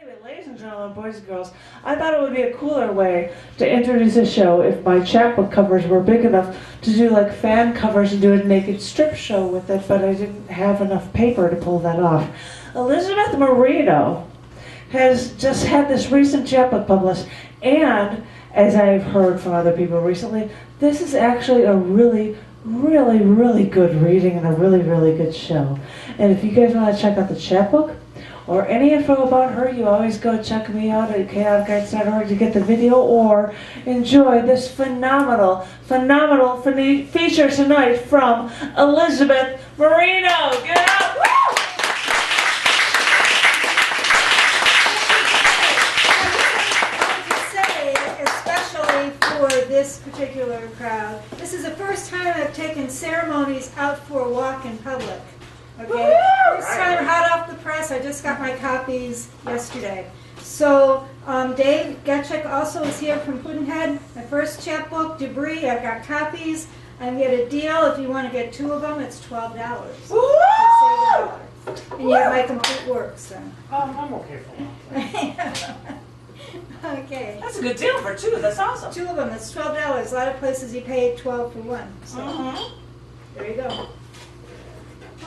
Anyway, ladies and gentlemen, boys and girls, I thought it would be a cooler way to introduce a show if my chapbook covers were big enough to do like fan covers and do a naked strip show with it, but I didn't have enough paper to pull that off. Elizabeth Marino has just had this recent chapbook published, and as I've heard from other people recently, this is actually a really good reading and a really good show. And if you guys want to check out the chapbook or any info about her, you always go check me out at chaoticguides.org to get the video or enjoy this phenomenal feature tonight from Elizabeth Marino. Get up! Woo! For this particular crowd, this is the first time I've taken ceremonies out for a walk in public. Okay, first time hot off the press. I just got my copies yesterday. So Dave Getchik also is here from Puddinhead. My first chapbook, Debris. I've got copies. I get a deal if you want to get 2 of them. It's $12. And you have my complete works. So. I'm okay for one. Okay. That's a good deal for 2. That's awesome. 2 of them. That's $12. A lot of places you pay $12 for 1. So there you go.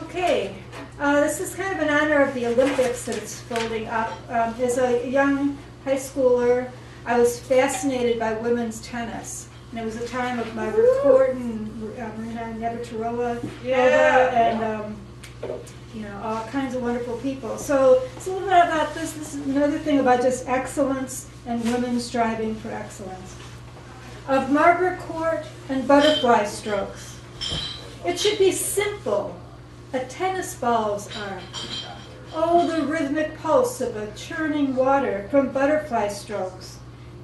Okay. This is kind of in honor of the Olympics that it's folding up. As a young high schooler, I was fascinated by women's tennis. And it was a time of Margaret Court and Marina Navratilova and you know, all kinds of wonderful people. So it's a little bit about this. This is another thing about just excellence and women striving for excellence. Of Margaret Court and butterfly strokes. It should be simple, a tennis ball's arc. Oh, the rhythmic pulse of a churning water from butterfly strokes.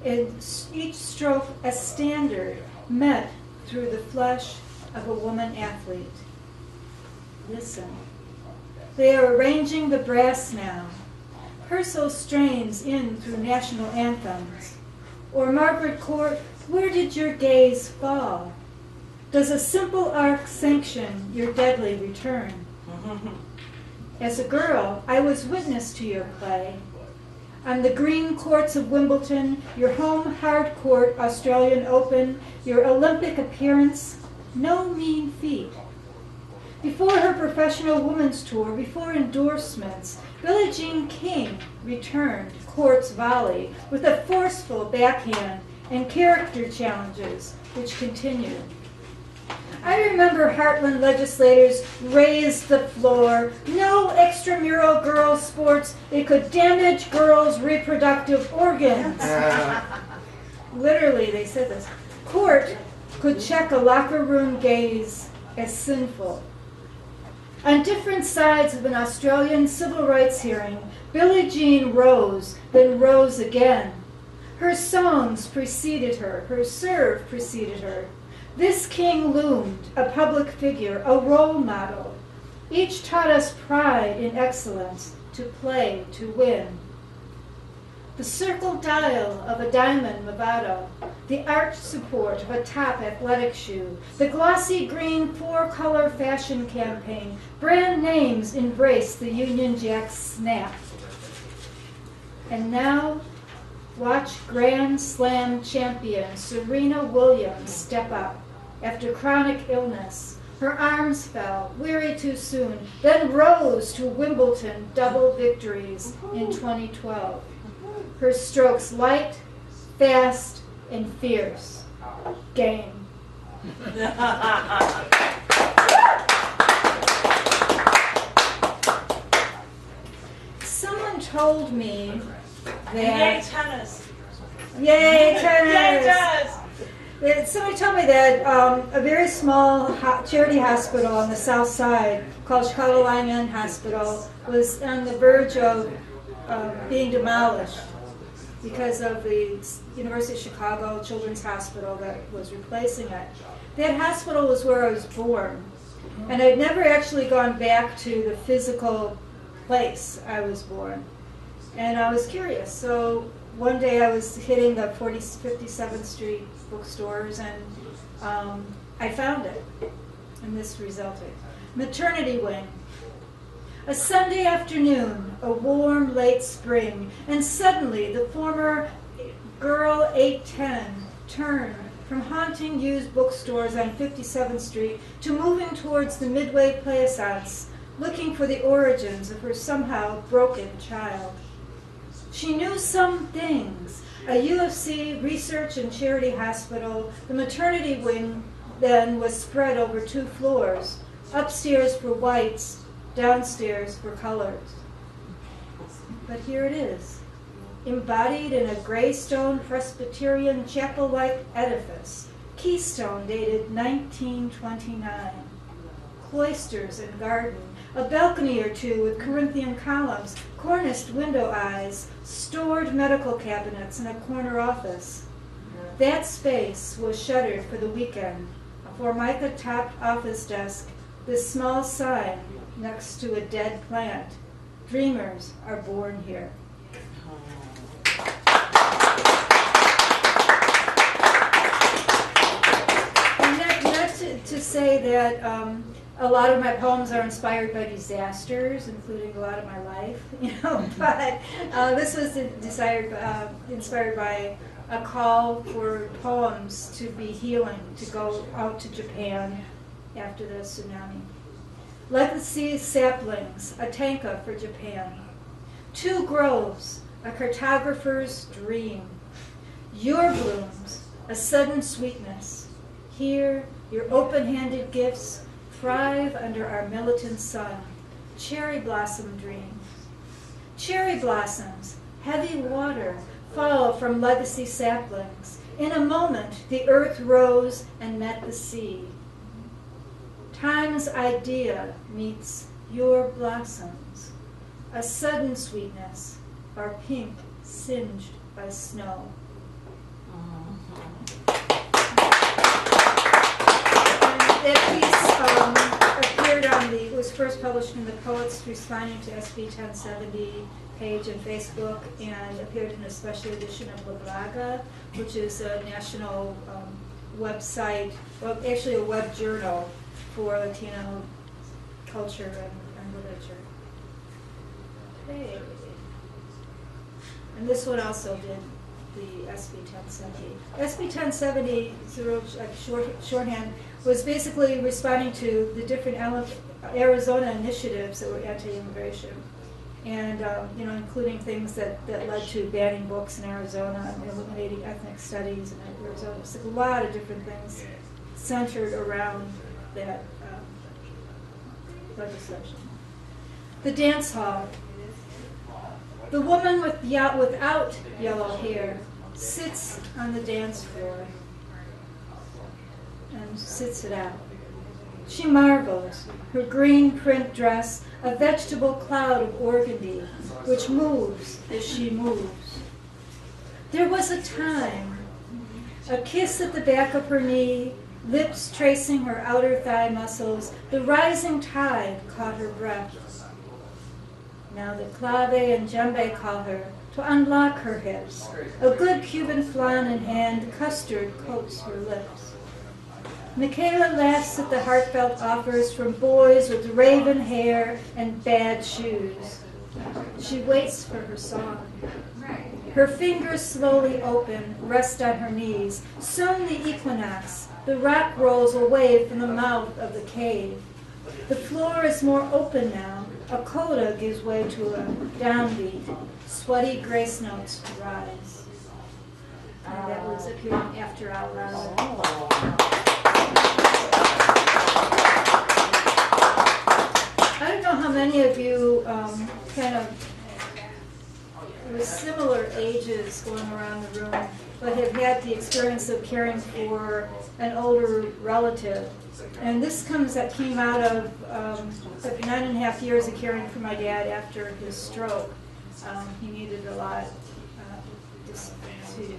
In each stroke a standard met through the flesh of a woman athlete. Listen. They are arranging the brass now. Perso strains in through national anthems. Or Margaret Court, where did your gaze fall? Does a simple arc sanction your deadly return? As a girl, I was witness to your play. On the green courts of Wimbledon, your home hard court Australian Open, your Olympic appearance, no mean feat. Before her professional women's tour, before endorsements, Billie Jean King returned Court's volley with a forceful backhand and character challenges, which continued. I remember Heartland legislators raised the floor. No extramural girls' sports. It could damage girls' reproductive organs. Literally, they said this. Court could check a locker room gaze as sinful. On different sides of an Australian civil rights hearing, Billie Jean rose, then rose again. Her songs preceded her, her serve preceded her. This king loomed, a public figure, a role model. Each taught us pride in excellence, to play, to win. The circle dial of a diamond Movado, the arch support of a top athletic shoe, the glossy green 4-color fashion campaign, brand names embrace the Union Jack snap. And now, watch Grand Slam champion Serena Williams step up after chronic illness. Her arms fell, weary too soon, then rose to Wimbledon double victories in 2012. Her strokes light, fast, and fierce. Game. Someone told me that... Yay, tennis! Yay, tennis! Yay, tennis! Somebody told me that a very small charity hospital on the south side called Chicago Lyman Hospital was on the verge of being demolished because of the University of Chicago Children's Hospital that was replacing it. That hospital was where I was born. And I'd never actually gone back to the physical place I was born. And I was curious. So one day I was hitting the 57th Street bookstores and I found it. And this resulted. Maternity wing. A Sunday afternoon, a warm late spring, and suddenly the former girl 810 turned from haunting used bookstores on 57th Street to moving towards the Midway Plaisance, looking for the origins of her somehow broken child. She knew some things. A UFC research and charity hospital, the maternity wing then was spread over 2 floors, upstairs for whites, downstairs for colors. But here it is, embodied in a gray stone Presbyterian chapel-like edifice, keystone dated 1929. Cloisters and garden, a balcony or 2 with Corinthian columns, corniced window eyes, stored medical cabinets, and a corner office. That space was shuttered for the weekend. A formica-topped office desk, this small sign next to a dead plant. Dreamers are born here. And not to say that a lot of my poems are inspired by disasters, including a lot of my life, but this was inspired by a call for poems to be healing, to go out to Japan after the tsunami. Legacy saplings, a tanka for Japan. 2 groves, a cartographer's dream. Your blooms, a sudden sweetness. Here, your open-handed gifts thrive under our militant sun. Cherry blossom dreams. Cherry blossoms, heavy water, fall from legacy saplings. In a moment, the earth rose and met the sea. Time's idea meets your blossoms. A sudden sweetness, are pink, singed by snow. That piece appeared it was first published in the Poets Responding to SB 1070 page on Facebook and appeared in a special edition of La Braga, which is a national website, well, actually a web journal for Latino culture and literature. Okay. And this one also did the SB 1070. SB 1070, shorthand, was basically responding to the different Arizona initiatives that were anti-immigration, and including things that led to banning books in Arizona and eliminating ethnic studies in Arizona. So a lot of different things centered around that legislation. The dance hall. The woman without yellow hair sits on the dance floor and sits it out. She marvels, her green print dress, a vegetable cloud of organdy, which moves as she moves. There was a time, a kiss at the back of her knee, lips tracing her outer thigh muscles, the rising tide caught her breath. Now the clave and djembe call her to unlock her hips. A good Cuban flan in hand, custard coats her lips. Michaela laughs at the heartfelt offers from boys with raven hair and bad shoes. She waits for her song. Her fingers slowly open, rest on her knees. Soon the equinox, the rock rolls away from the mouth of the cave. The floor is more open now. A coda gives way to a downbeat. Sweaty grace notes rise. And that was appearing after Out Loud. I don't know how many of you kind of with similar ages going around the room, but have had the experience of caring for an older relative. And this came out of 9.5 years of caring for my dad after his stroke. He needed a lot just to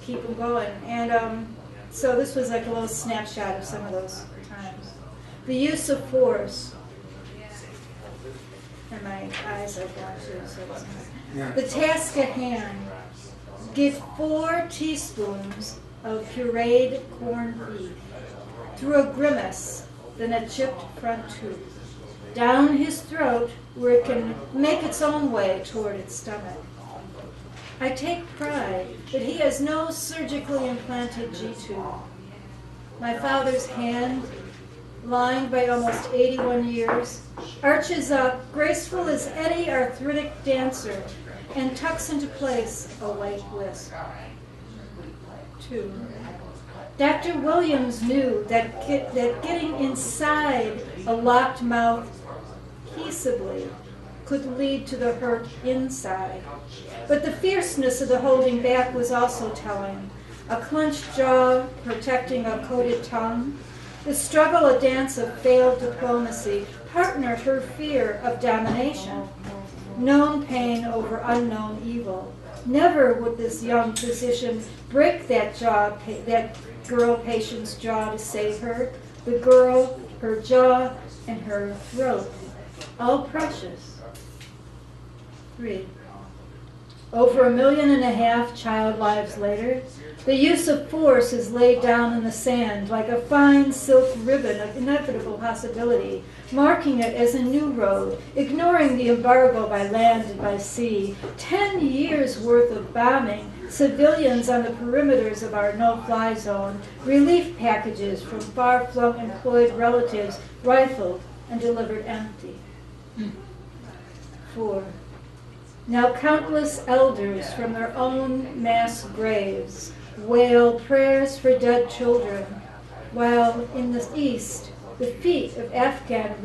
keep him going. And so this was like a little snapshot of some of those times. The use of force. And my eyes are gone too, so it wasn't hard. The task at hand. Give 4 teaspoons of pureed corned beef through a grimace, then a chipped front tooth. down his throat where it can make its own way toward its stomach. I take pride that he has no surgically implanted G-tube. My father's hand, lined by almost 81 years, arches up, graceful as any arthritic dancer, and tucks into place a white wisp. 2. Dr. Williams knew that getting inside a locked mouth peaceably could lead to the hurt inside. But the fierceness of the holding back was also telling. A clenched jaw protecting a coated tongue, the struggle a dance of failed diplomacy partnered her fear of domination. Known pain over unknown evil. Never would this young physician break that girl patient's jaw to save her. The girl, her jaw, and her throat. All precious. 3. Over 1.5 million child lives later, the use of force is laid down in the sand like a fine silk ribbon of inevitable possibility, marking it as a new road, ignoring the embargo by land and by sea. 10 years' worth of bombing, civilians on the perimeters of our no-fly zone, relief packages from far-flung employed relatives rifled and delivered empty. 4. Now countless elders from their own mass graves wail prayers for dead children, while in the east, the feet of Afghan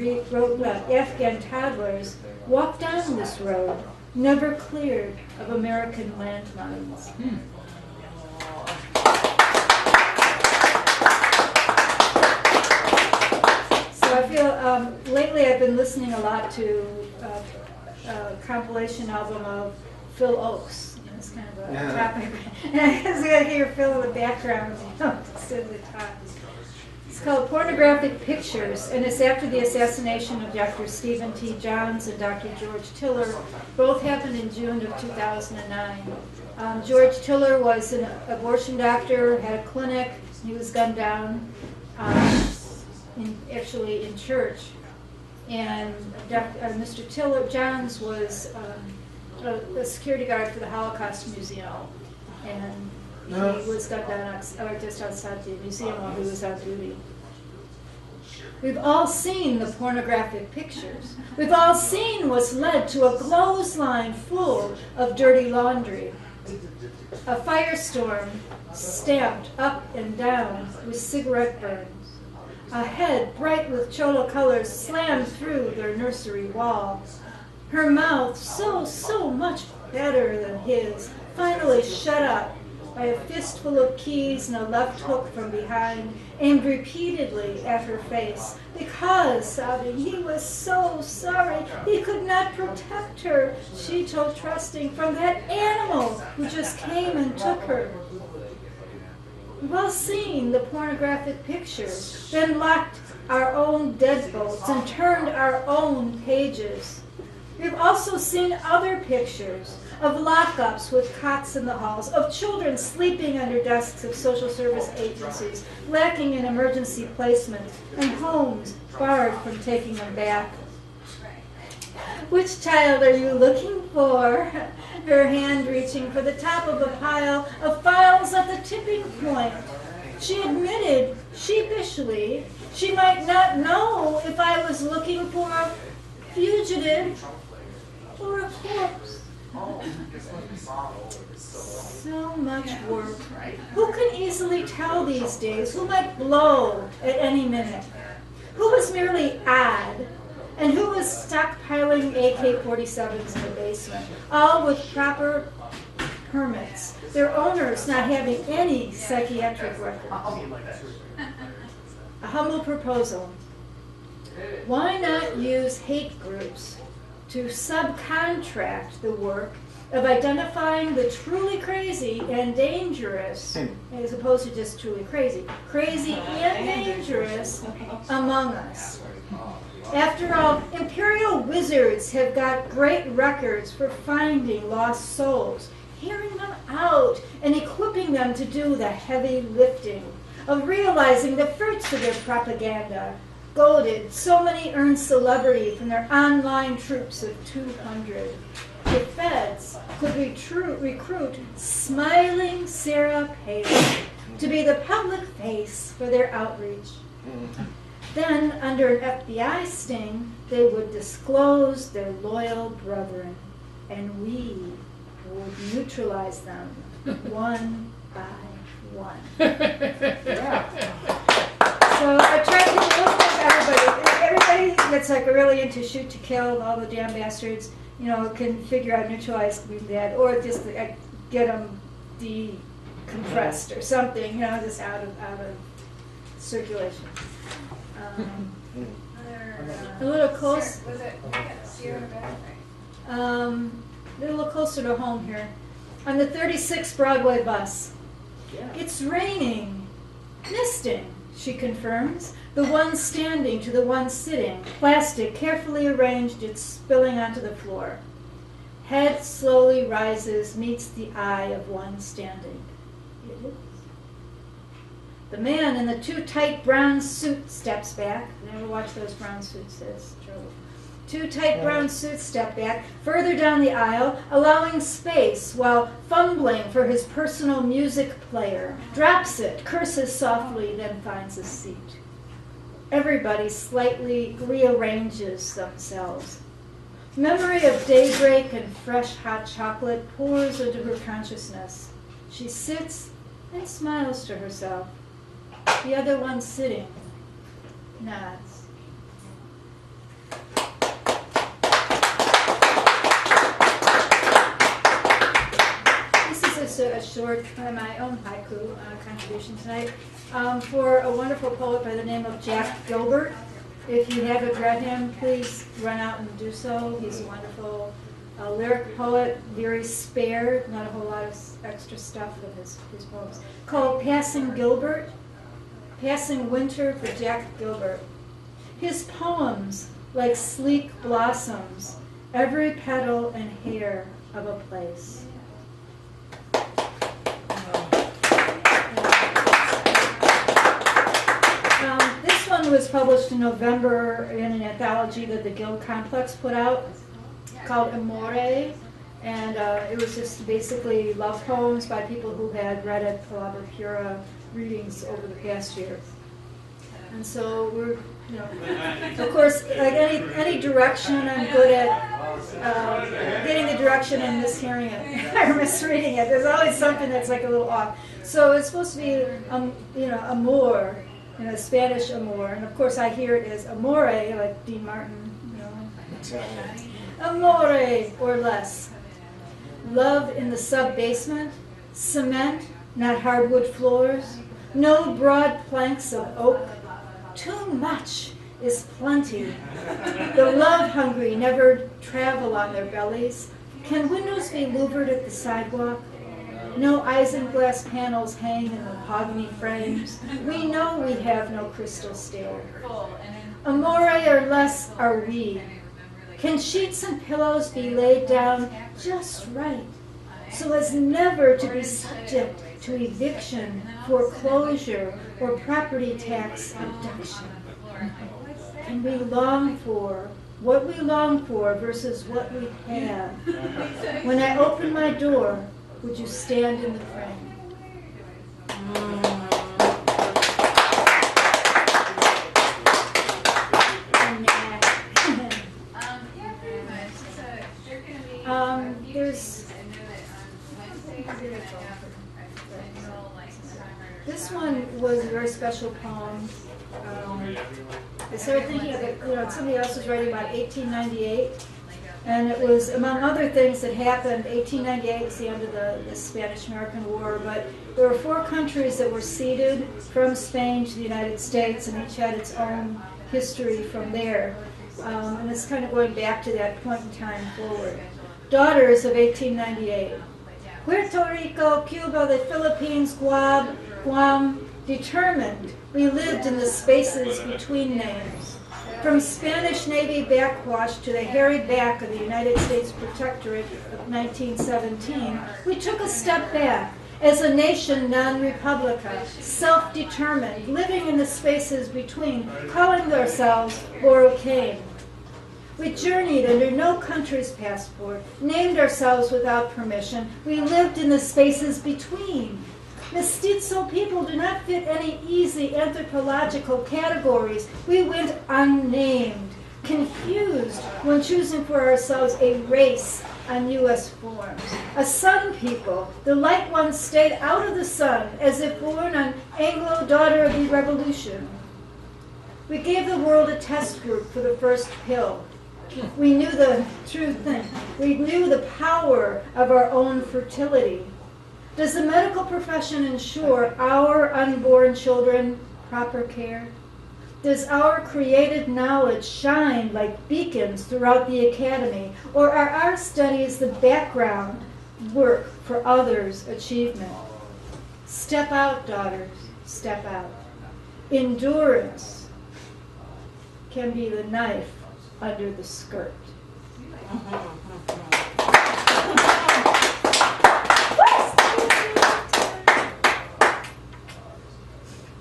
toddlers walk down this road, never cleared of American landmines. So I feel lately I've been listening a lot to a compilation album of Phil Oakes. It's kind of a topic. And I just got to hear Phil in the background, sit at the top. It's called Pornographic Pictures, and it's after the assassination of Dr. Stephen T. Johns and Dr. George Tiller. Both happened in June of 2009. George Tiller was an abortion doctor, had a clinic. He was gunned down, actually in church. And Mr. Tiller Johns was a security guard for the Holocaust Museum, and he was gunned down just outside the museum while he was on duty. We've all seen the pornographic pictures. We've all seen what's led to a clothesline full of dirty laundry. A firestorm stamped up and down with cigarette burns. A head bright with cholo colors slammed through their nursery wall. Her mouth, so much better than his, finally shut up by a fistful of keys and a left hook from behind, aimed repeatedly at her face. Because, sobbing, he was so sorry he could not protect her, she told trusting, from that animal who just came and took her. We've all seen the pornographic pictures, then locked our own deadbolts and turned our own pages. We've also seen other pictures of lockups with cots in the halls, of children sleeping under desks of social service agencies, lacking in emergency placement, and homes barred from taking them back. Which child are you looking for? Her hand reaching for the top of a pile of files at the tipping point. She admitted, sheepishly, she might not know if I was looking for a fugitive or a corpse. So much work. Who can easily tell these days who might blow at any minute? Who was merely odd? And who was stockpiling AK-47s in the basement, all with proper permits, their owners not having any psychiatric records? A humble proposal. Why not use hate groups to subcontract the work of identifying the truly crazy and dangerous, as opposed to just truly crazy, crazy and dangerous among us? After all, imperial wizards have got great records for finding lost souls, hearing them out, and equipping them to do the heavy lifting of realizing the fruits of their propaganda. goaded, so many earned celebrity from their online troops of 200. The feds could recruit smiling Sarah Palin to be the public face for their outreach. Then, under an FBI sting, they would disclose their loyal brethren, and we would neutralize them one by one. Yeah. So I tried to look at everybody that's like really into shoot to kill, all the damn bastards, you know, can figure out neutralize being dead, or just get them decompressed or something, you know, just out of circulation. A little close. Was it Sierra Bed? A little closer to home here. On the 36 Broadway bus. Yeah. It's raining. Misting, she confirms. The one standing to the one sitting. Plastic carefully arranged, it's spilling onto the floor. Head slowly rises, meets the eye of one standing. It is. The man in the too tight brown suit steps back. Never watch those brown suits, that's trouble. Too tight brown suits step back, further down the aisle, allowing space while fumbling for his personal music player. Drops it, curses softly, then finds a seat. Everybody slightly rearranges themselves. Memory of daybreak and fresh hot chocolate pours into her consciousness. She sits and smiles to herself. The other one sitting nods. This is just a short, my own haiku contribution tonight, for a wonderful poet by the name of Jack Gilbert. If you haven't read him, please run out and do so. He's a wonderful lyric poet, very spare, not a whole lot of extra stuff with his poems, called Passing Gilbert. Passing Winter for Jack Gilbert. His poems, like sleek blossoms, every petal and hair of a place. This one was published in November in an anthology that the Guild Complex put out called Amore, and it was just basically love poems by people who had read at Palabra Pura readings over the past year. And so we're, you know, of course, like any direction, I'm good at getting the direction and mishearing it or misreading it. There's always something that's like a little off. So it's supposed to be, you know, amor, you know, Spanish amor, and of course I hear it as amore, like Dean Martin, you know. Amore or less. Love in the sub-basement, cement, not hardwood floors, no broad planks of oak. Too much is plenty. The love-hungry never travel on their bellies. Can windows be louvered at the sidewalk? No isinglass panels hang in the mahogany frames. We know we have no crystal stair. Amore or less are we. Can sheets and pillows be laid down just right, so as never to be subject to eviction, foreclosure, or property tax abduction? Can we long for what we long for versus what we have? When I open my door, would you stand in the frame? This one was a very special poem. I started thinking of it, you know, somebody else was writing about 1898, and it was, among other things that happened, 1898 was the end of the Spanish-American War, but there were 4 countries that were ceded from Spain to the United States, and each had its own history from there. And it's kind of going back to that point in time forward. Daughters of 1898. Puerto Rico, Cuba, the Philippines, Guam, determined we lived in the spaces between names. From Spanish Navy backwash to the hairy back of the United States Protectorate of 1917, we took a step back as a nation non-republica, self-determined, living in the spaces between, calling ourselves Borocane. We journeyed under no country's passport, named ourselves without permission. We lived in the spaces between. Mestizo people do not fit any easy anthropological categories. We went unnamed, confused when choosing for ourselves a race on U.S. forms. A sun people, the light ones stayed out of the sun as if born on Anglo daughter of the revolution. We gave the world a test group for the first pill. We knew the true thing. We knew the power of our own fertility. Does the medical profession ensure our unborn children proper care? Does our created knowledge shine like beacons throughout the academy, or are our studies the background work for others' achievement? Step out, daughters, step out. Endurance can be the knife under the skirt.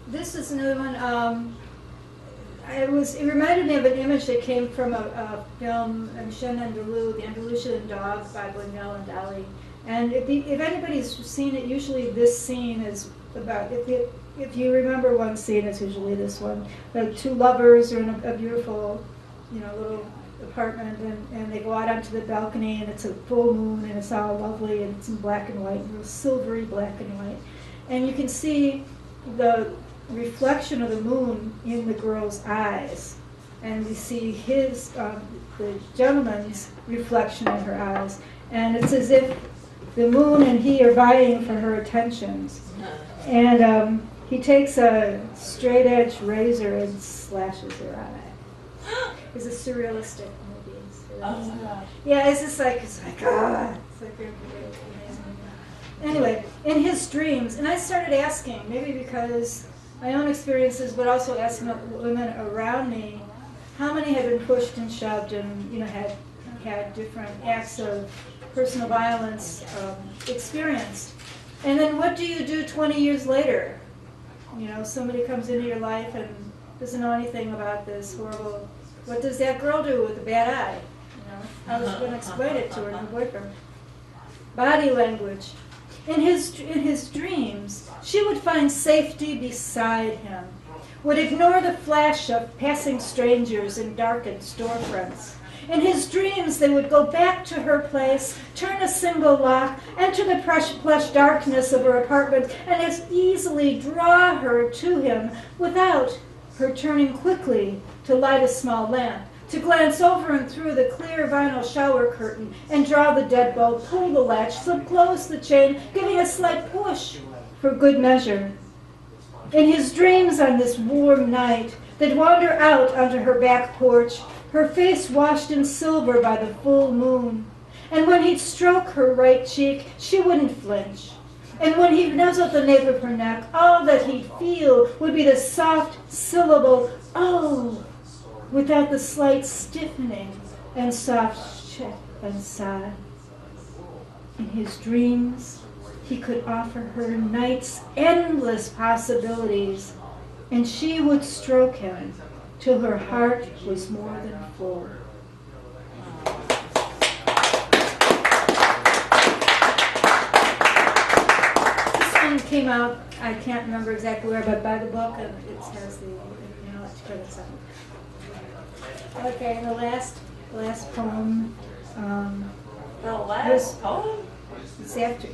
This is another one. It reminded me of an image that came from a film, Shen Andalou, The Andalusian Dog by Buñuel and Dali. And if anybody's seen it, usually this scene is about, if you remember one scene, it's usually this one. The two lovers are in a beautiful, little apartment, and they go out onto the balcony, and it's a full moon, and it's all lovely, and it's in black and white, real silvery black and white. And you can see the reflection of the moon in the girl's eyes, and we see the gentleman's reflection in her eyes, and it's as if the moon and he are vying for her attentions. And he takes a straight edge razor and slashes her eye. It's a surrealistic movie. Yeah, it's just like, it's like amazing. Anyway, in his dreams, and I started asking, maybe because my own experiences, but also asking women around me, how many have been pushed and shoved and had different acts of personal violence experienced. And then what do you do 20 years later? Somebody comes into your life and doesn't know anything about this horrible. What does that girl do with a bad eye? How is she going to explain it to her new boyfriend? Body language. In his dreams, she would find safety beside him, would ignore the flash of passing strangers in darkened storefronts. In his dreams, they would go back to her place, turn a single lock, enter the plush darkness of her apartment, and as easily draw her to him without her turning quickly to light a small lamp, to glance over and through the clear vinyl shower curtain and draw the deadbolt, pull the latch, slip close the chain, giving a slight push for good measure. In his dreams on this warm night, they'd wander out onto her back porch, her face washed in silver by the full moon. And when he'd stroke her right cheek, she wouldn't flinch. And when he'd nuzzle the nape of her neck, all that he'd feel would be the soft syllable, "Oh," without the slight stiffening and soft check and sigh. In his dreams, he could offer her night's endless possibilities, and she would stroke him till her heart was more than full. This one came out, I can't remember exactly where, but by the book, and it has the credits on it. Okay, and the last poem. The last poem? It's after.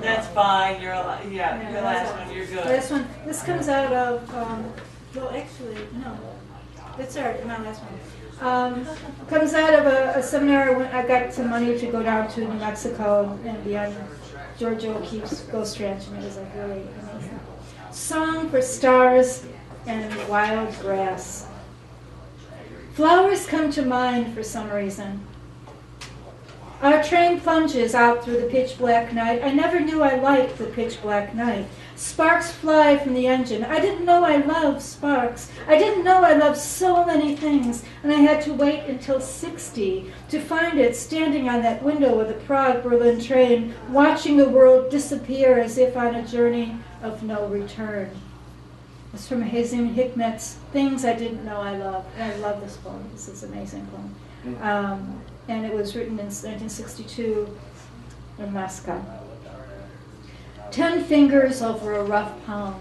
That's fine. Your last one. You're good. Last one. This comes out of. Well, actually, no. That's my last one. Comes out of a seminar when I got some money to go down to New Mexico and be on Georgia O'Keeffe's Ghost Ranch, and it was like really amazing. Song for Stars and Wild Grass. Flowers come to mind for some reason. Our train plunges out through the pitch black night. I never knew I liked the pitch black night. Sparks fly from the engine. I didn't know I loved sparks. I didn't know I loved so many things, and I had to wait until 60 to find it standing on that window of the Prague-Berlin train, watching the world disappear as if on a journey of no return. It's from Hazim Hikmet's Things I Didn't Know I Loved. And I love this poem. This is an amazing poem. And it was written in 1962 in Moscow. 10 fingers over a rough palm.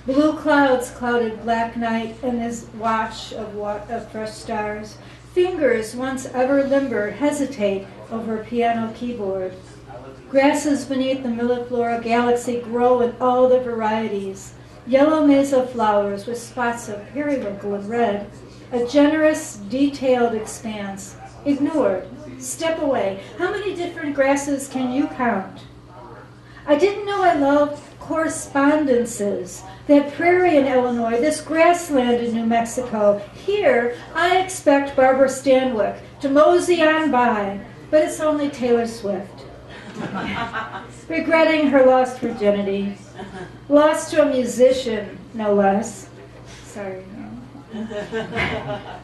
Blue clouds clouded black night in this watch of fresh stars. Fingers once ever limber hesitate over a piano keyboard. Grasses beneath the milleflora galaxy grow in all the varieties. Yellow mesa flowers with spots of periwinkle and red. A generous, detailed expanse. Ignored. Step away. How many different grasses can you count? I didn't know I loved correspondences. That prairie in Illinois, this grassland in New Mexico. Here, I expect Barbara Stanwyck to mosey on by, but it's only Taylor Swift. Regretting her lost virginity. Lost to a musician, no less. Sorry, no.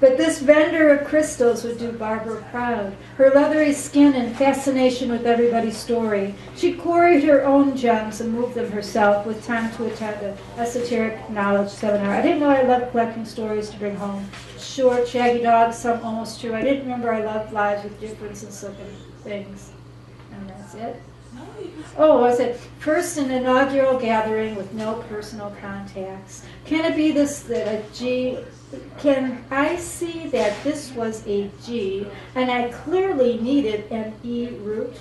But this vendor of crystals would do Barbara proud. Her leathery skin and fascination with everybody's story. She quarried her own gems and moved them herself with time to attend an esoteric knowledge seminar. I didn't know I loved collecting stories to bring home. Short, shaggy dogs, some almost true. I didn't remember I loved lives with difference and silken things. And that's it. Oh, was it first an inaugural gathering with no personal contacts? Can it be this that a G? Can I see that this was a G and I clearly needed an E root?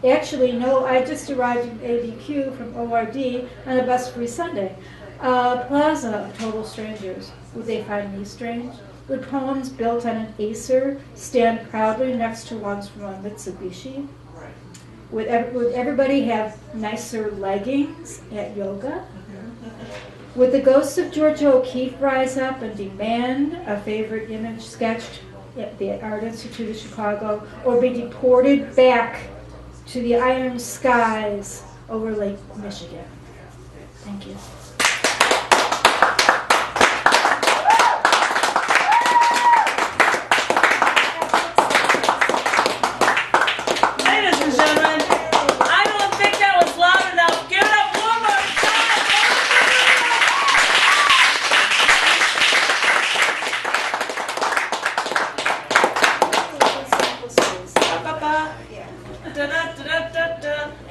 Actually, no, I just arrived in ABQ from ORD on a bus-free Sunday. Plaza of total strangers. Would they find me strange? Would poems built on an Acer stand proudly next to ones from a Mitsubishi? Would everybody have nicer leggings at yoga? Would the ghost of Georgia O'Keeffe rise up and demand a favorite image sketched at the Art Institute of Chicago, or be deported back to the iron skies over Lake Michigan? Thank you.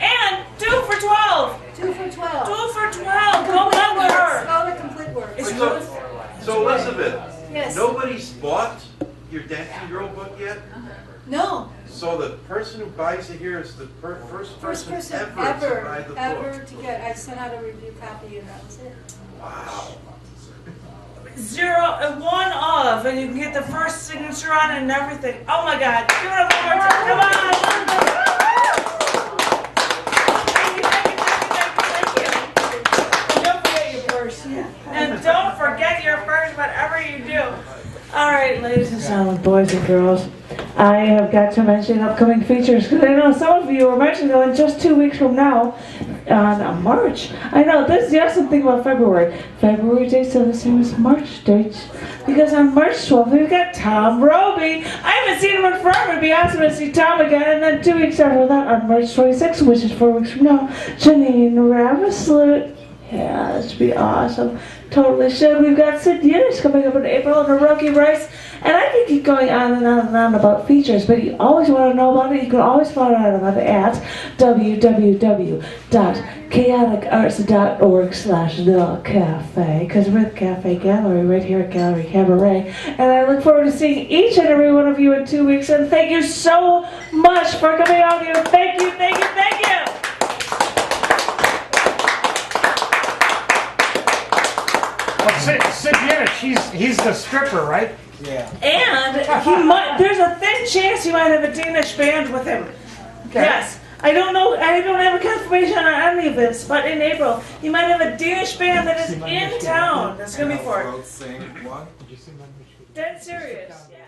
And 2 for 12. 2 for 12. 2 for 12. Go number. All the complete work. So Elizabeth, Yes. nobody's bought your Dancing Girl book yet? No. So the person who buys it here is the first person ever to buy the book. ever to get. I sent out a review copy and that was it. Wow. 1 of, and you can get the first signature on it and everything. Oh my God! Give it up one more time. Come on! Don't forget your purse. And don't forget your purse, whatever you do. All right, ladies and gentlemen, boys and girls, I have got to mention upcoming features because I know some of you are mentioning them in just 2 weeks from now on March. I know this. You have to think about February. February dates are the same as March dates because on March 12th we've got Tom Roby. I haven't seen him in forever. It'd be awesome to see Tom again. And then 2 weeks after that, on March 26th, which is 4 weeks from now, Janine Ravenslut. Yeah, that should be awesome. Totally should. We've got Sid Yiddish coming up in April and a Rookie Rice. And I could keep going on and on and on about features, but you always want to know about it. You can always find out about it at www.chaoticarts.org/thecafe, because we're the Cafe Gallery right here at Gallery Cabaret. And I look forward to seeing each and every one of you in 2 weeks. And thank you so much for coming out here. Thank you, thank you, thank you. Well, Sid Yiddish, he's the stripper, right? Yeah. And there's a thin chance he might have a Danish band with him. Okay. Yes. I don't know, I don't have a confirmation on any of this, but in April, he might have a Danish band that is in town. That's going to be for it. Sing one. Dead serious. Yeah.